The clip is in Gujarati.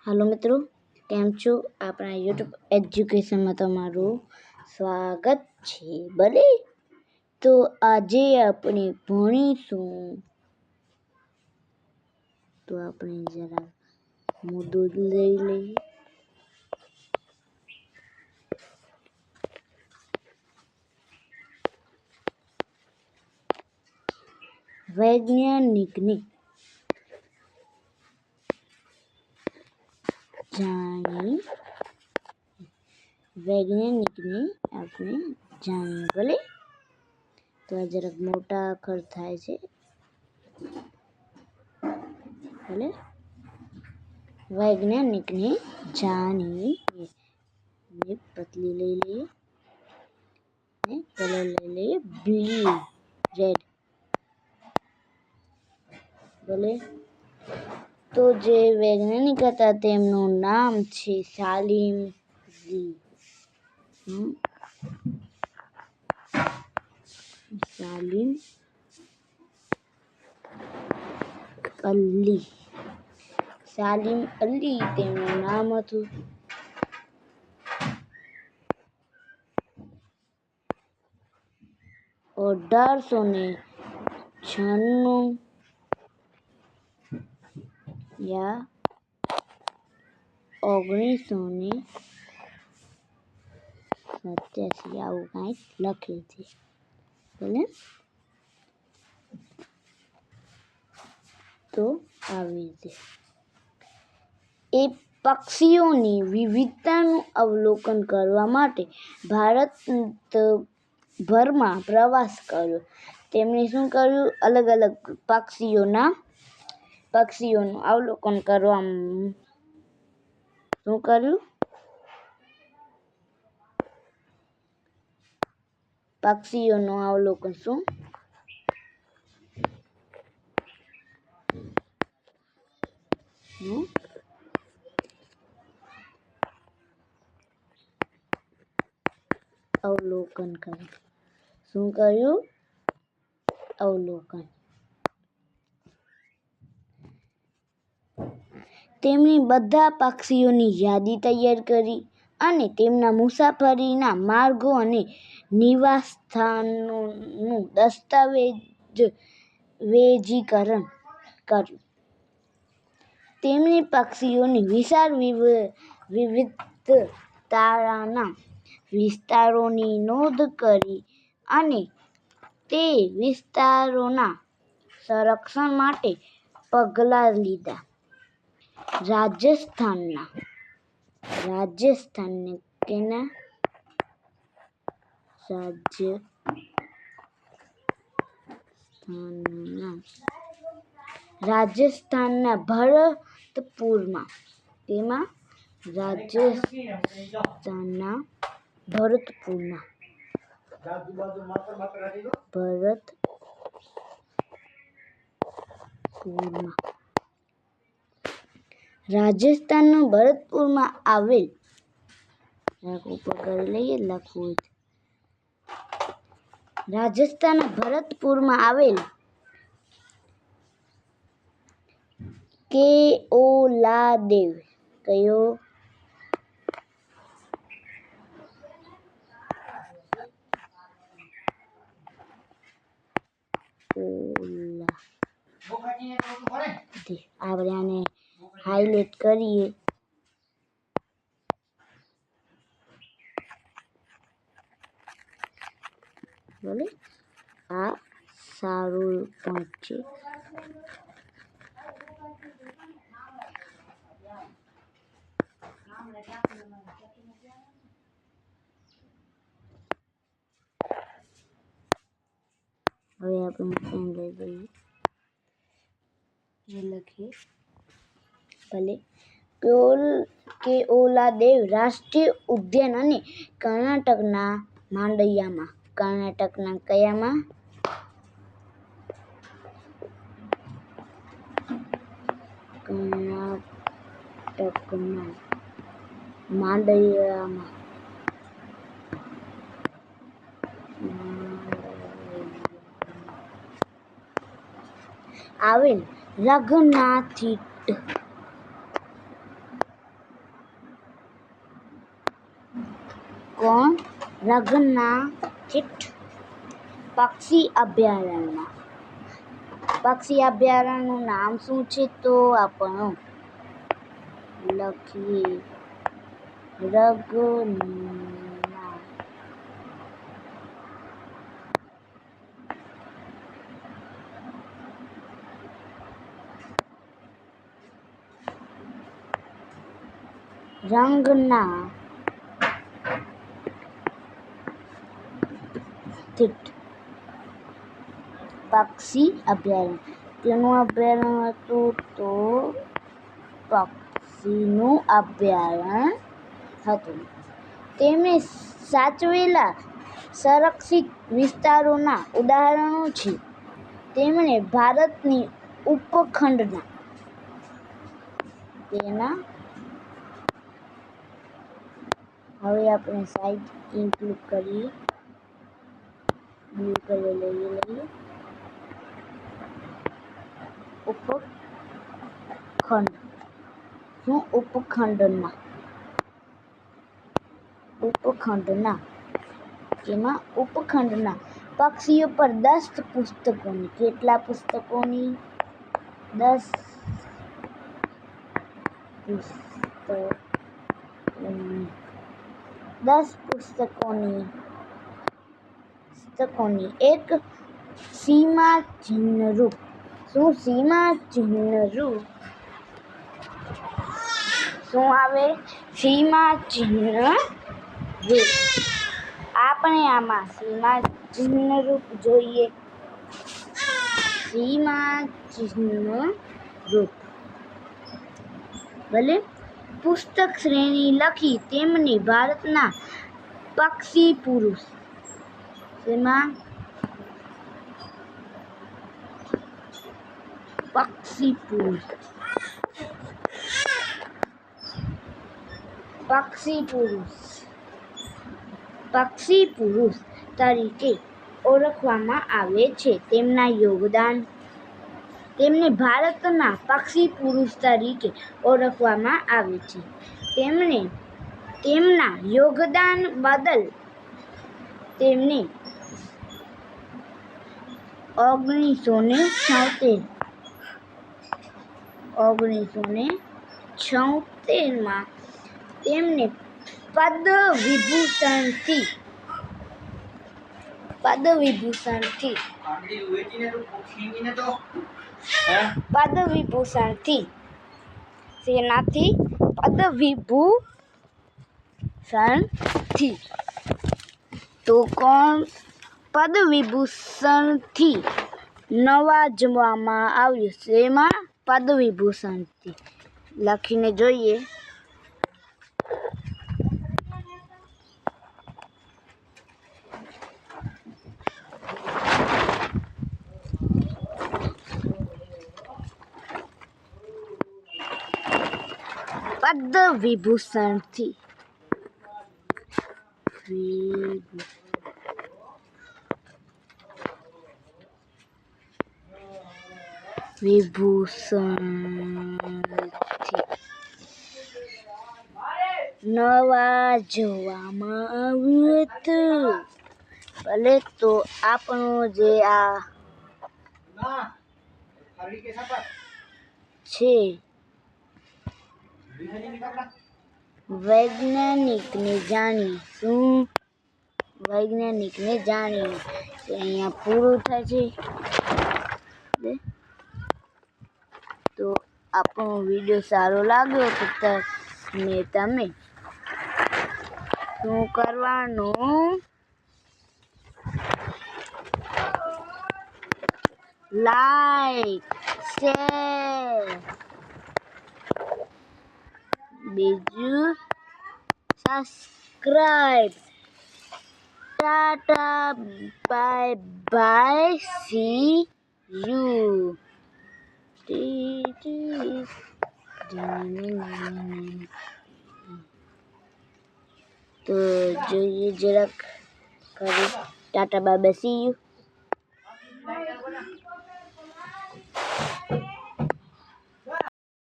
હાલો મિત્રો, કેમ છો? આપણા યુટ્યુબ એજ્યુકેશનમાં તમારું સ્વાગત છે. ભલે તો આજે આપણે ભણીશું. તો આપણે જરા મુદ્દો લઈ લઈએ. વૈજ્ઞાનિકને આપણે જાણીએ. ભલે તો આ જરાક મોટા અક્ષર થાય છે. ભલે વૈજ્ઞાનિકને જાણીએ. પતલી લઈ લઈએ ને કલર લઈ લઈએ બ્લુ રેડ. ભલે તો જે વૈજ્ઞાનિક હતા તેમનું નામ છે સાલિમ અલી તેમનું નામ હતું. 1896 યા 1987 આવું કંઈક લખ્યું છે. ભલે તો આવી રીતે એ પક્ષીઓની વિવિધતાનું અવલોકન કરવા માટે ભારતભરમાં પ્રવાસ કર્યો. તેમણે શું કર્યું? અલગ અલગ પક્ષીઓનું અવલોકન કરવા શું કર્યું? પક્ષીઓનું અવલોકન શું? અવલોકન કર્યું. શું કર્યું? અવલોકન. તેમણે બધા પક્ષીઓની યાદી તૈયાર કરી અને તેમના મુસાફરીના માર્ગો અને નિવાસસ્થાનોનું દસ્તાવેજીકરણ કર્યું. તેમણે પક્ષીઓની વિશાળ વિવિધતાવાળા વિસ્તારોની નોંધ કરી અને તે વિસ્તારોના સંરક્ષણ માટે પગલાં લીધા. રાજસ્થાનના ભરતપુરમાં આવેલ કેઓલાદેવ આપણે આને હાઈલાઇટ કરીએ. ભલે આ સારું પોઈન્ટ છે. હવે આપણે પેન લઈ લઈએ. લખીએ. ભલે કેઓલાદેવ રાષ્ટ્રીય ઉદ્યાન અને કર્ણાટકના માંડયામાં આવેલ રઘનાથીટ કોણ રંગનાથીટ પક્ષી અભયારણ્ય. પક્ષી અભયારણ્યનું નામ શું છે? તો આપણે લખીએ રંગનાથીટ પક્ષી અભયારણ્ય. તેનું અભયારણ્ય હતું તો પક્ષીનું અભયારણ્ય હતું. તેમણે સાચવેલા સંરક્ષિત વિસ્તારોના ઉદાહરણો છે. તેમણે ભારતની ઉપખંડના હવે આપણે સાઈડ ઇન્ક્લુડ કરીએ. બ્લુ કલર લઈએ. ઉપખંડ શું? ઉપખંડના પક્ષીઓ પર 10 પુસ્તકોની કેટલા પુસ્તકોની 10 પુસ્તકોની એક સીમાચિહ્નરૂપ શું? સીમાચિહ્નરૂપ શું આવે? સીમાચિહ્નરૂપ. આપણે આમાં સીમાચિહ્નરૂપ જોઈએ. સીમાચિહ્નરૂપ ભલે પુસ્તક શ્રેણી લખી. તેમને ભારતના પક્ષી પુરુષ તરીકે ઓળખવામાં આવે છે. તેમને ભારતના પક્ષી પુરુષ તરીકે ઓળખવામાં આવે છે. તેમના યોગદાન બદલ તેમને 1976માં તેમને પદ્મવિભૂષણથી નવાજવામાં આવ્યું. પદ્મવિભૂષણથી લખીને જોઈએ. પદ્મવિભૂષણથી નવાજવામાં આવ્યું હતું. ભલે તો આપણું જે આ છે વૈજ્ઞાનિકને જાણીએ. અહીંયા પૂરું થાય છે. તો આપણો વિડીયો સારો લાગ્યો તો તમે શું કરવાનું? લાઈક, શેર, બીજું subscribe. Tata, bye bye, C you. તો જોઈએ જરાક કરી. Tata, bye bye, C you.